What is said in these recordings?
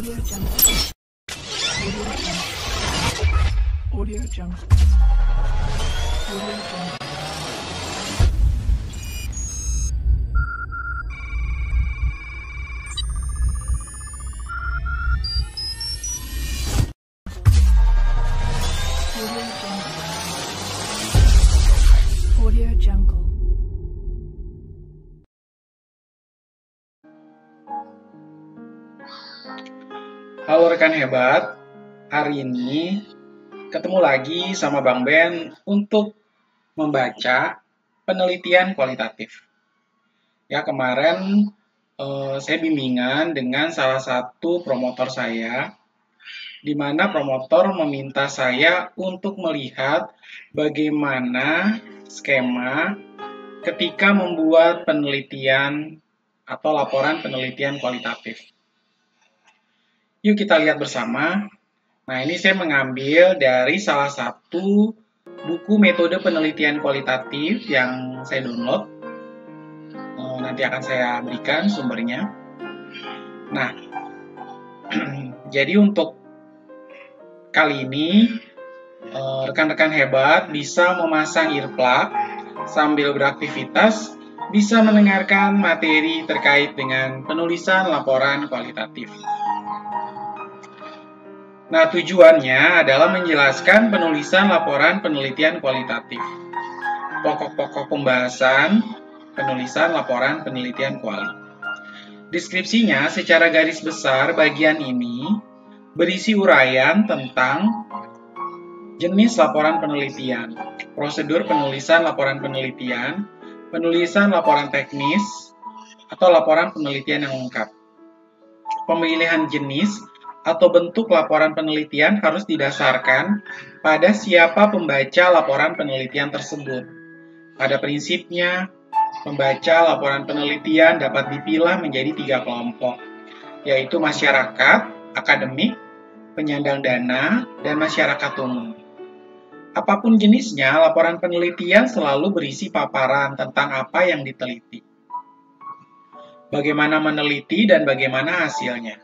Audio Jungle. Audio Jungle. Audio Jungle. Audio Jungle. Halo rekan hebat, hari ini ketemu lagi sama Bang Ben untuk membaca penelitian kualitatif. Ya, kemarin saya bimbingan dengan salah satu promotor saya, di mana promotor meminta saya untuk melihat bagaimana skema ketika membuat penelitian atau laporan penelitian kualitatif. Yuk kita lihat bersama. Nah, ini saya mengambil dari salah satu buku metode penelitian kualitatif yang saya download. Nanti akan saya berikan sumbernya. Nah, jadi untuk kali ini, rekan-rekan hebat bisa memasang earplug sambil beraktivitas, bisa mendengarkan materi terkait dengan penulisan laporan kualitatif. Nah, tujuannya adalah menjelaskan penulisan laporan penelitian kualitatif. Pokok-pokok pembahasan penulisan laporan penelitian kuali. Deskripsinya secara garis besar bagian ini berisi uraian tentang jenis laporan penelitian, prosedur penulisan laporan penelitian, penulisan laporan teknis, atau laporan penelitian yang lengkap. Pemilihan jenis atau bentuk laporan penelitian harus didasarkan pada siapa pembaca laporan penelitian tersebut. Pada prinsipnya, pembaca laporan penelitian dapat dipilah menjadi 3 kelompok, yaitu masyarakat, akademik, penyandang dana, dan masyarakat umum. Apapun jenisnya, laporan penelitian selalu berisi paparan tentang apa yang diteliti, bagaimana meneliti, dan bagaimana hasilnya.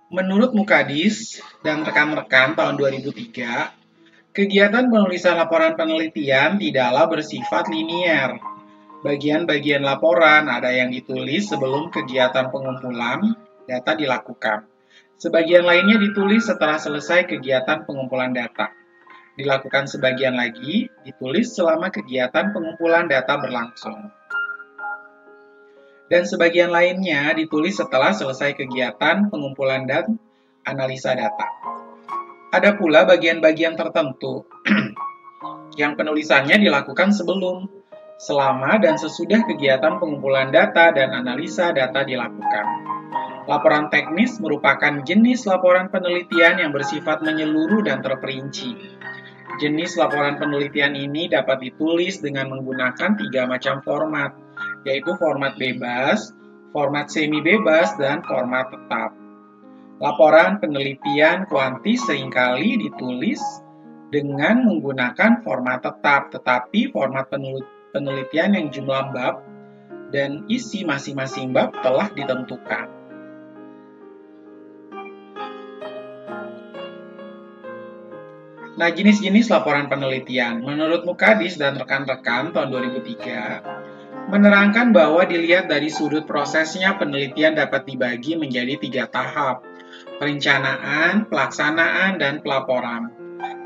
Menurut Mukadis dan rekan-rekan tahun 2003, kegiatan penulisan laporan penelitian tidaklah bersifat linier. Bagian-bagian laporan ada yang ditulis sebelum kegiatan pengumpulan data dilakukan. Sebagian lainnya ditulis setelah selesai kegiatan pengumpulan data. Dilakukan sebagian lagi, ditulis selama kegiatan pengumpulan data berlangsung. Dan sebagian lainnya ditulis setelah selesai kegiatan pengumpulan dan analisa data. Ada pula bagian-bagian tertentu yang penulisannya dilakukan sebelum, selama, dan sesudah kegiatan pengumpulan data dan analisa data dilakukan. Laporan teknis merupakan jenis laporan penelitian yang bersifat menyeluruh dan terperinci. Jenis laporan penelitian ini dapat ditulis dengan menggunakan 3 macam format, yaitu format bebas, format semi-bebas, dan format tetap. Laporan penelitian kuantis seringkali ditulis dengan menggunakan format tetap, tetapi format penelitian yang jumlah bab dan isi masing-masing bab telah ditentukan. Nah, jenis-jenis laporan penelitian menurut Mukadis dan rekan-rekan tahun 2003 menerangkan bahwa dilihat dari sudut prosesnya penelitian dapat dibagi menjadi 3 tahap: perencanaan, pelaksanaan, dan pelaporan.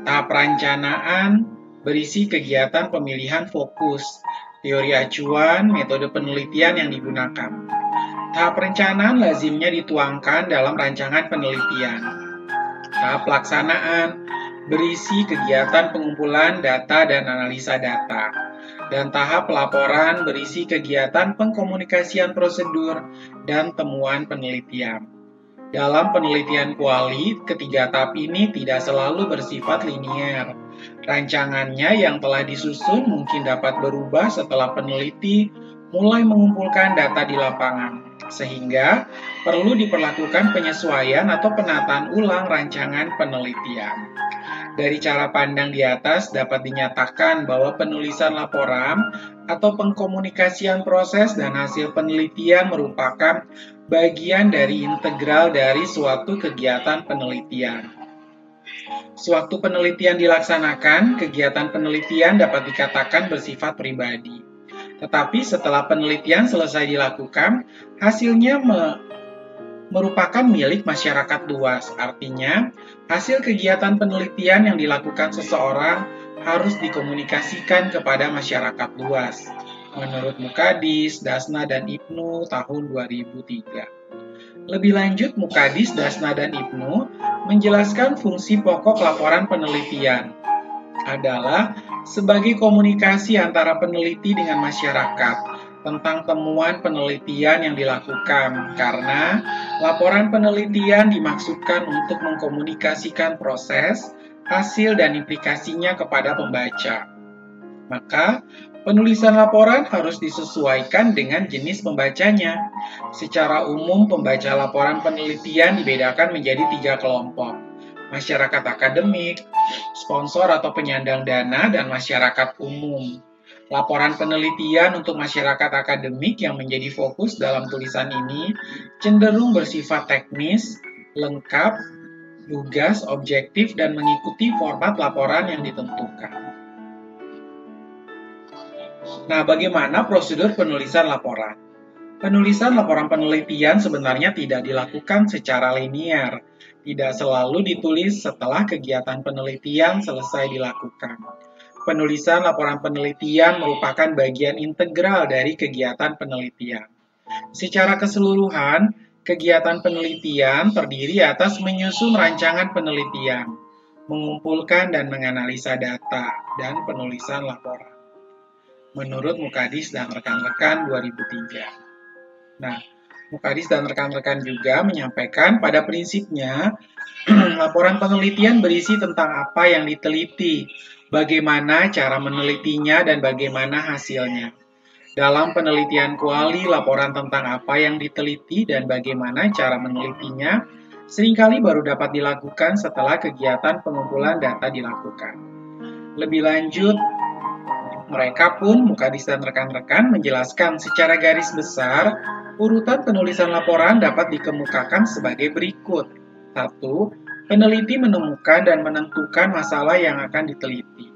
Tahap perencanaan berisi kegiatan pemilihan fokus, teori acuan, metode penelitian yang digunakan. Tahap perencanaan lazimnya dituangkan dalam rancangan penelitian. Tahap pelaksanaan berisi kegiatan pengumpulan data dan analisa data. Dan tahap pelaporan berisi kegiatan pengkomunikasian prosedur dan temuan penelitian. Dalam penelitian kuali, ketiga tahap ini tidak selalu bersifat linier. Rancangannya yang telah disusun mungkin dapat berubah setelah peneliti mulai mengumpulkan data di lapangan, sehingga perlu diperlakukan penyesuaian atau penataan ulang rancangan penelitian. Dari cara pandang di atas dapat dinyatakan bahwa penulisan laporan atau pengkomunikasian proses dan hasil penelitian merupakan bagian dari integral dari suatu kegiatan penelitian. Sewaktu penelitian dilaksanakan, kegiatan penelitian dapat dikatakan bersifat pribadi. Tetapi setelah penelitian selesai dilakukan, hasilnya merupakan milik masyarakat luas. Artinya, hasil kegiatan penelitian yang dilakukan seseorang harus dikomunikasikan kepada masyarakat luas. Menurut Mukadis, Dasna, dan Ibnu tahun 2003. Lebih lanjut, Mukadis, Dasna, dan Ibnu menjelaskan fungsi pokok laporan penelitian adalah sebagai komunikasi antara peneliti dengan masyarakat tentang temuan penelitian yang dilakukan, karena laporan penelitian dimaksudkan untuk mengkomunikasikan proses, hasil, dan implikasinya kepada pembaca. Maka, penulisan laporan harus disesuaikan dengan jenis pembacanya. Secara umum, pembaca laporan penelitian dibedakan menjadi 3 kelompok: masyarakat akademik, sponsor atau penyandang dana, dan masyarakat umum. Laporan penelitian untuk masyarakat akademik yang menjadi fokus dalam tulisan ini cenderung bersifat teknis, lengkap, lugas, objektif, dan mengikuti format laporan yang ditentukan. Nah, bagaimana prosedur penulisan laporan? Penulisan laporan penelitian sebenarnya tidak dilakukan secara linear, tidak selalu ditulis setelah kegiatan penelitian selesai dilakukan. Penulisan laporan penelitian merupakan bagian integral dari kegiatan penelitian. Secara keseluruhan, kegiatan penelitian terdiri atas menyusun rancangan penelitian, mengumpulkan dan menganalisa data, dan penulisan laporan. Menurut Mukadis dan rekan-rekan 2003. Nah, Mukadis dan rekan-rekan juga menyampaikan pada prinsipnya, laporan penelitian berisi tentang apa yang diteliti, bagaimana cara menelitinya, dan bagaimana hasilnya. Dalam penelitian kuali, laporan tentang apa yang diteliti dan bagaimana cara menelitinya seringkali baru dapat dilakukan setelah kegiatan pengumpulan data dilakukan. Lebih lanjut, mereka pun, Mukadis dan rekan-rekan, menjelaskan secara garis besar urutan penulisan laporan dapat dikemukakan sebagai berikut. 1. Peneliti menemukan dan menentukan masalah yang akan diteliti.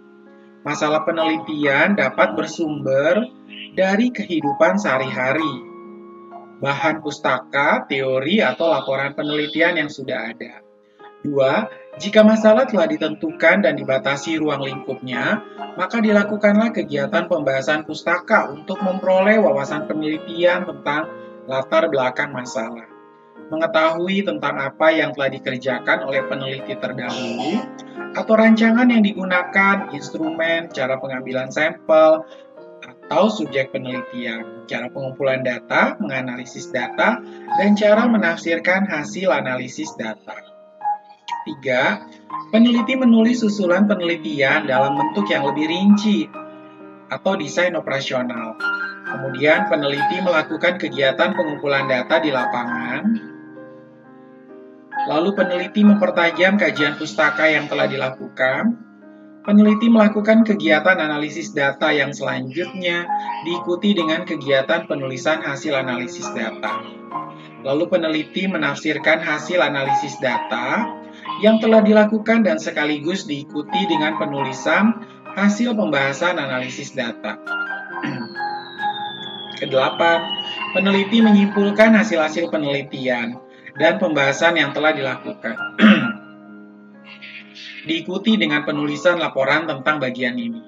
Masalah penelitian dapat bersumber dari kehidupan sehari-hari, bahan pustaka, teori, atau laporan penelitian yang sudah ada. 2. Jika masalah telah ditentukan dan dibatasi ruang lingkupnya, maka dilakukanlah kegiatan pembahasan pustaka untuk memperoleh wawasan penelitian tentang latar belakang masalah. Mengetahui tentang apa yang telah dikerjakan oleh peneliti terdahulu, atau rancangan yang digunakan, instrumen, cara pengambilan sampel, atau subjek penelitian, cara pengumpulan data, menganalisis data, dan cara menafsirkan hasil analisis data. 3. Peneliti menulis susulan penelitian dalam bentuk yang lebih rinci atau desain operasional. Kemudian peneliti melakukan kegiatan pengumpulan data di lapangan. Lalu peneliti mempertajam kajian pustaka yang telah dilakukan. Peneliti melakukan kegiatan analisis data yang selanjutnya diikuti dengan kegiatan penulisan hasil analisis data. Lalu peneliti menafsirkan hasil analisis data yang telah dilakukan dan sekaligus diikuti dengan penulisan hasil pembahasan analisis data. Kedelapan, peneliti menyimpulkan hasil-hasil penelitian dan pembahasan yang telah dilakukan. Diikuti dengan penulisan laporan tentang bagian ini.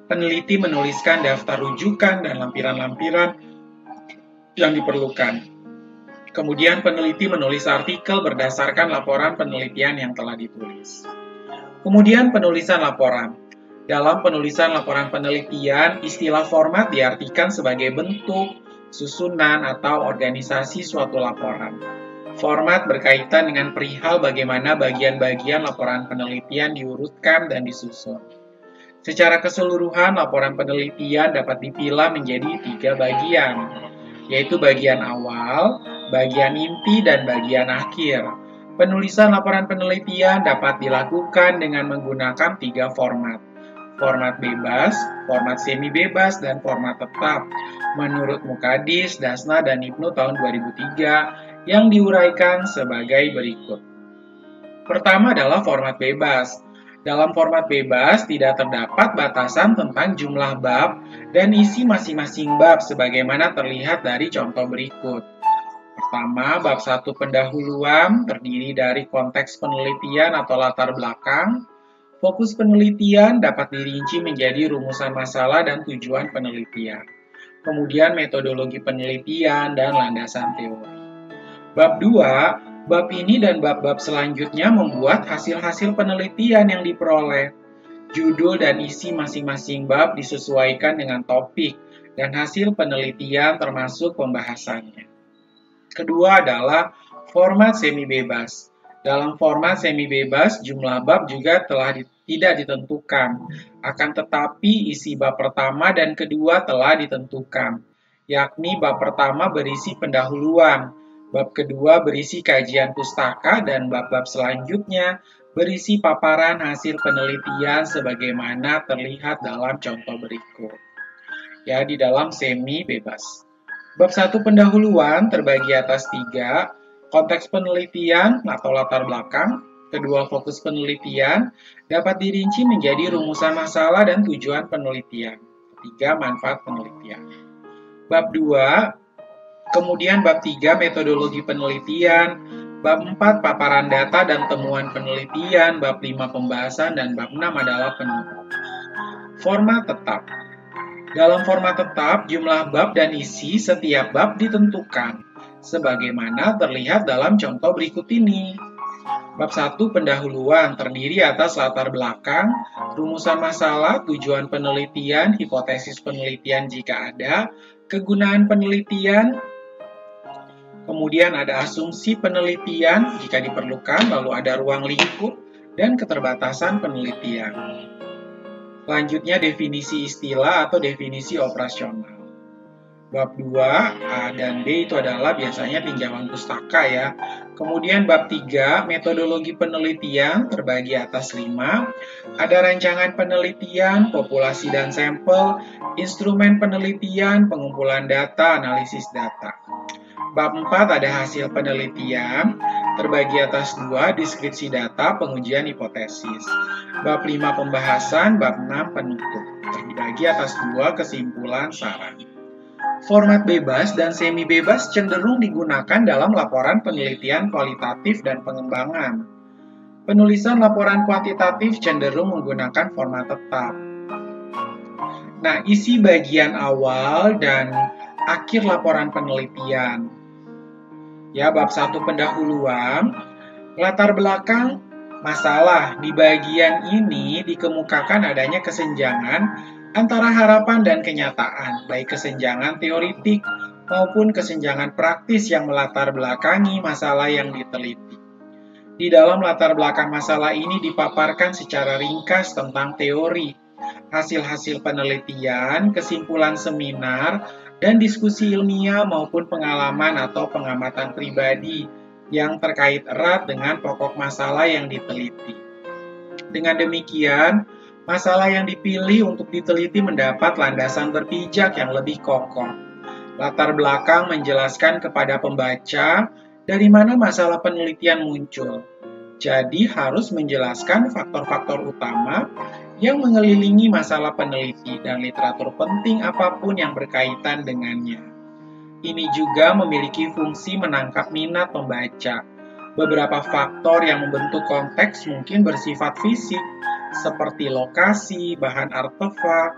Peneliti menuliskan daftar rujukan dan lampiran-lampiran yang diperlukan. Kemudian peneliti menulis artikel berdasarkan laporan penelitian yang telah ditulis. Kemudian penulisan laporan. Dalam penulisan laporan penelitian, istilah format diartikan sebagai bentuk, susunan, atau organisasi suatu laporan. Format berkaitan dengan perihal bagaimana bagian-bagian laporan penelitian diurutkan dan disusun. Secara keseluruhan, laporan penelitian dapat dipilah menjadi 3 bagian, yaitu bagian awal, bagian inti, dan bagian akhir. Penulisan laporan penelitian dapat dilakukan dengan menggunakan 3 format. Format bebas, format semi bebas, dan format tetap. Menurut Mukadis, Dasna, dan Ibnu tahun 2003 yang diuraikan sebagai berikut. Pertama adalah format bebas. Dalam format bebas tidak terdapat batasan tentang jumlah bab dan isi masing-masing bab sebagaimana terlihat dari contoh berikut. Pertama, bab 1 pendahuluan terdiri dari konteks penelitian atau latar belakang. Fokus penelitian dapat dirinci menjadi rumusan masalah dan tujuan penelitian. Kemudian metodologi penelitian dan landasan teori. Bab 2, bab ini dan bab-bab selanjutnya membuat hasil-hasil penelitian yang diperoleh. Judul dan isi masing-masing bab disesuaikan dengan topik dan hasil penelitian termasuk pembahasannya. Kedua adalah format semi bebas. Dalam format semi bebas, jumlah bab juga tidak ditentukan. Akan tetapi, isi bab pertama dan kedua telah ditentukan, yakni bab pertama berisi pendahuluan, bab kedua berisi kajian pustaka, dan bab-bab selanjutnya berisi paparan hasil penelitian sebagaimana terlihat dalam contoh berikut. Ya, di dalam semi bebas. Bab 1 pendahuluan terbagi atas 3, konteks penelitian atau latar belakang. Kedua, fokus penelitian dapat dirinci menjadi rumusan masalah dan tujuan penelitian. Ketiga, manfaat penelitian. Bab 2, kemudian bab 3, metodologi penelitian. Bab 4, paparan data dan temuan penelitian. Bab 5, pembahasan. Dan bab 6 adalah penutup. Format tetap. Dalam format tetap, jumlah bab dan isi setiap bab ditentukan, sebagaimana terlihat dalam contoh berikut ini. Bab 1 pendahuluan terdiri atas latar belakang, rumusan masalah, tujuan penelitian, hipotesis penelitian jika ada, kegunaan penelitian, kemudian ada asumsi penelitian jika diperlukan, lalu ada ruang lingkup, dan keterbatasan penelitian. Selanjutnya definisi istilah atau definisi operasional. Bab 2, A dan B itu adalah biasanya pinjaman pustaka ya. Kemudian bab 3, metodologi penelitian terbagi atas 5. Ada rancangan penelitian, populasi dan sampel, instrumen penelitian, pengumpulan data, analisis data. Bab 4 ada hasil penelitian, terbagi atas 2, deskripsi data, pengujian hipotesis. Bab 5 pembahasan, bab 6 penutup, terbagi atas 2, kesimpulan, saran. Format bebas dan semi bebas cenderung digunakan dalam laporan penelitian kualitatif dan pengembangan. Penulisan laporan kuantitatif cenderung menggunakan format tetap. Nah, isi bagian awal dan akhir laporan penelitian. Ya, bab 1 pendahuluan, latar belakang masalah. Di bagian ini dikemukakan adanya kesenjangan antara harapan dan kenyataan, baik kesenjangan teoritik maupun kesenjangan praktis yang melatar belakangi masalah yang diteliti. Di dalam latar belakang masalah ini dipaparkan secara ringkas tentang teori, hasil-hasil penelitian, kesimpulan seminar, dan diskusi ilmiah maupun pengalaman atau pengamatan pribadi yang terkait erat dengan pokok masalah yang diteliti. Dengan demikian, masalah yang dipilih untuk diteliti mendapat landasan berpijak yang lebih kokoh. Latar belakang menjelaskan kepada pembaca dari mana masalah penelitian muncul. Jadi harus menjelaskan faktor-faktor utama yang mengelilingi masalah peneliti dan literatur penting apapun yang berkaitan dengannya. Ini juga memiliki fungsi menangkap minat pembaca. Beberapa faktor yang membentuk konteks mungkin bersifat fisik, seperti lokasi, bahan artefak,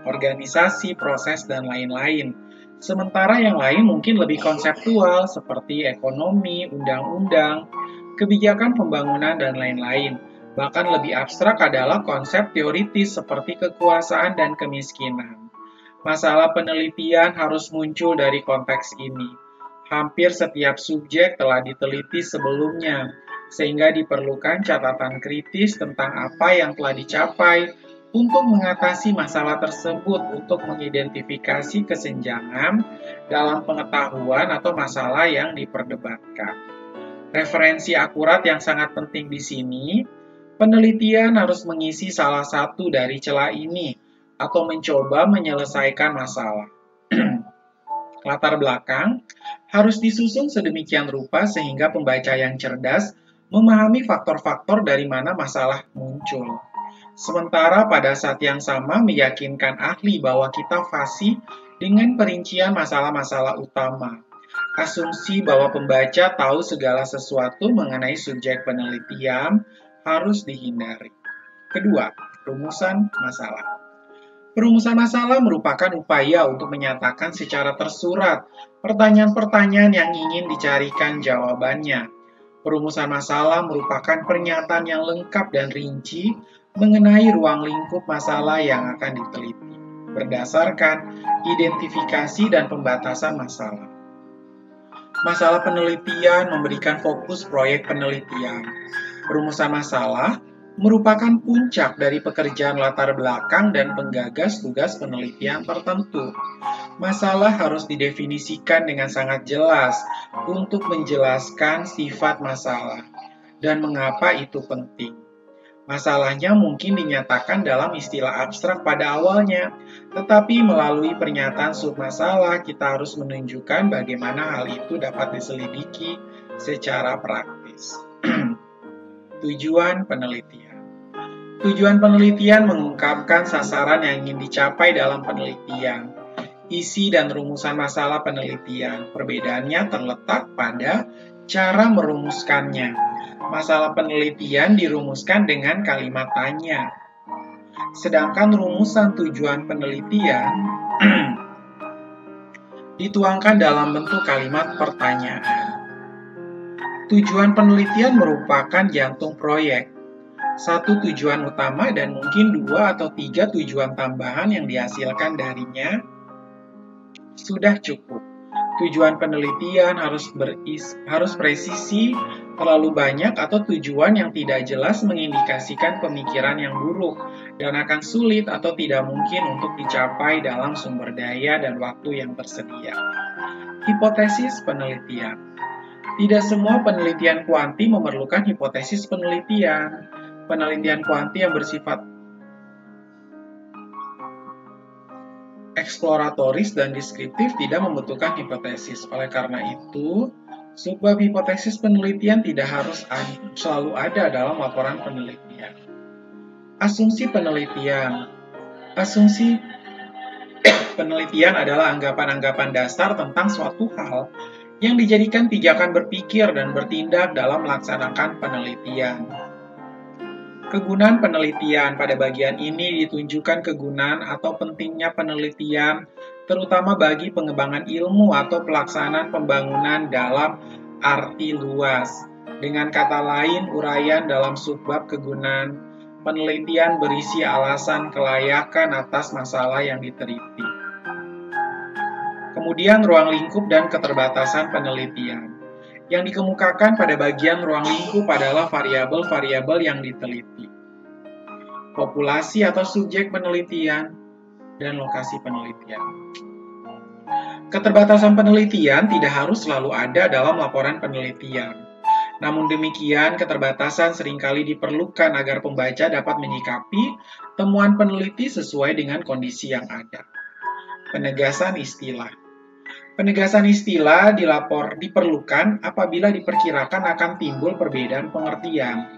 organisasi, proses, dan lain-lain. Sementara yang lain mungkin lebih konseptual, seperti ekonomi, undang-undang, kebijakan pembangunan, dan lain-lain. Bahkan lebih abstrak adalah konsep teoritis seperti kekuasaan dan kemiskinan. Masalah penelitian harus muncul dari konteks ini. Hampir setiap subjek telah diteliti sebelumnya, sehingga diperlukan catatan kritis tentang apa yang telah dicapai untuk mengatasi masalah tersebut untuk mengidentifikasi kesenjangan dalam pengetahuan atau masalah yang diperdebatkan. Referensi akurat yang sangat penting di sini, penelitian harus mengisi salah satu dari celah ini atau mencoba menyelesaikan masalah. Latar belakang harus disusun sedemikian rupa sehingga pembaca yang cerdas memahami faktor-faktor dari mana masalah muncul. Sementara pada saat yang sama meyakinkan ahli bahwa kita fasih dengan perincian masalah-masalah utama. Asumsi bahwa pembaca tahu segala sesuatu mengenai subjek penelitian harus dihindari. Kedua, rumusan masalah. Perumusan masalah merupakan upaya untuk menyatakan secara tersurat pertanyaan-pertanyaan yang ingin dicarikan jawabannya. Perumusan masalah merupakan pernyataan yang lengkap dan rinci mengenai ruang lingkup masalah yang akan diteliti, berdasarkan identifikasi dan pembatasan masalah. Masalah penelitian memberikan fokus proyek penelitian. Perumusan masalah merupakan puncak dari pekerjaan latar belakang dan penggagas tugas penelitian tertentu. Masalah harus didefinisikan dengan sangat jelas untuk menjelaskan sifat masalah dan mengapa itu penting. Masalahnya mungkin dinyatakan dalam istilah abstrak pada awalnya, tetapi melalui pernyataan submasalah kita harus menunjukkan bagaimana hal itu dapat diselidiki secara praktis. Tujuan penelitian. Tujuan penelitian mengungkapkan sasaran yang ingin dicapai dalam penelitian. Isi dan rumusan masalah penelitian. Perbedaannya terletak pada cara merumuskannya. Masalah penelitian dirumuskan dengan kalimat tanya. Sedangkan rumusan tujuan penelitian dituangkan dalam bentuk kalimat pertanyaan. Tujuan penelitian merupakan jantung proyek. Satu tujuan utama dan mungkin 2 atau 3 tujuan tambahan yang dihasilkan darinya sudah cukup. Tujuan penelitian harus presisi, terlalu banyak atau tujuan yang tidak jelas mengindikasikan pemikiran yang buruk dan akan sulit atau tidak mungkin untuk dicapai dalam sumber daya dan waktu yang tersedia. Hipotesis penelitian. Tidak semua penelitian kuanti memerlukan hipotesis penelitian. Penelitian kuanti yang bersifat eksploratoris dan deskriptif tidak membutuhkan hipotesis. Oleh karena itu, subbab hipotesis penelitian tidak harus selalu ada dalam laporan penelitian. Asumsi penelitian. Asumsi penelitian adalah anggapan-anggapan dasar tentang suatu hal yang dijadikan pijakan berpikir dan bertindak dalam melaksanakan penelitian. Kegunaan penelitian. Pada bagian ini ditunjukkan kegunaan atau pentingnya penelitian, terutama bagi pengembangan ilmu atau pelaksanaan pembangunan dalam arti luas. Dengan kata lain, uraian dalam subbab kegunaan penelitian berisi alasan kelayakan atas masalah yang diteliti. Kemudian ruang lingkup dan keterbatasan penelitian. Yang dikemukakan pada bagian ruang lingkup adalah variabel-variabel yang diteliti, populasi atau subjek penelitian, dan lokasi penelitian. Keterbatasan penelitian tidak harus selalu ada dalam laporan penelitian. Namun demikian, keterbatasan seringkali diperlukan agar pembaca dapat menyikapi temuan peneliti sesuai dengan kondisi yang ada. Penegasan istilah. Penegasan istilah diperlukan apabila diperkirakan akan timbul perbedaan pengertian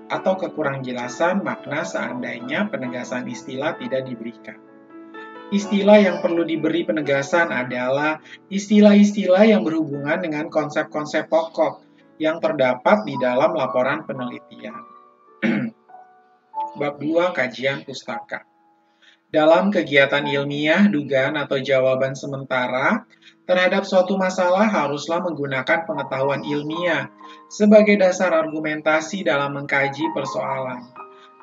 atau kekurangjelasan makna seandainya penegasan istilah tidak diberikan. Istilah yang perlu diberi penegasan adalah istilah-istilah yang berhubungan dengan konsep-konsep pokok yang terdapat di dalam laporan penelitian. Bab 2, kajian pustaka. Dalam kegiatan ilmiah, dugaan atau jawaban sementara terhadap suatu masalah haruslah menggunakan pengetahuan ilmiah sebagai dasar argumentasi dalam mengkaji persoalan.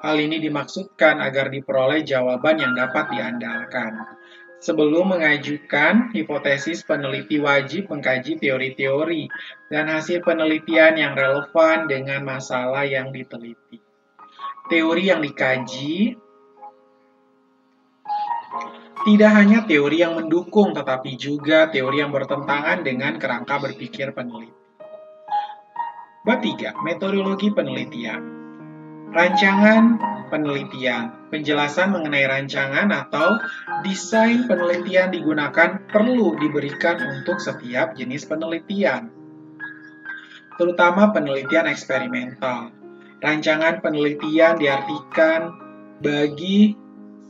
Hal ini dimaksudkan agar diperoleh jawaban yang dapat diandalkan. Sebelum mengajukan hipotesis, peneliti wajib mengkaji teori-teori dan hasil penelitian yang relevan dengan masalah yang diteliti. Teori yang dikaji tidak hanya teori yang mendukung, tetapi juga teori yang bertentangan dengan kerangka berpikir peneliti. Bab 3. Metodologi penelitian. Rancangan penelitian. Penjelasan mengenai rancangan atau desain penelitian digunakan perlu diberikan untuk setiap jenis penelitian, terutama penelitian eksperimental. Rancangan penelitian diartikan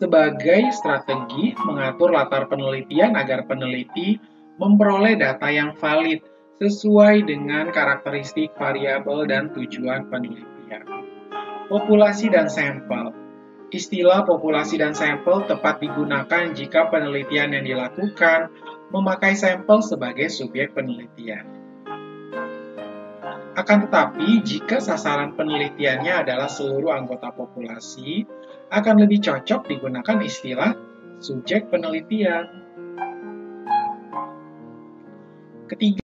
sebagai strategi mengatur latar penelitian agar peneliti memperoleh data yang valid sesuai dengan karakteristik variabel dan tujuan penelitian. Populasi dan sampel. Istilah populasi dan sampel tepat digunakan jika penelitian yang dilakukan memakai sampel sebagai subjek penelitian. Akan tetapi, jika sasaran penelitiannya adalah seluruh anggota populasi, akan lebih cocok digunakan istilah subjek penelitian. Ketiga,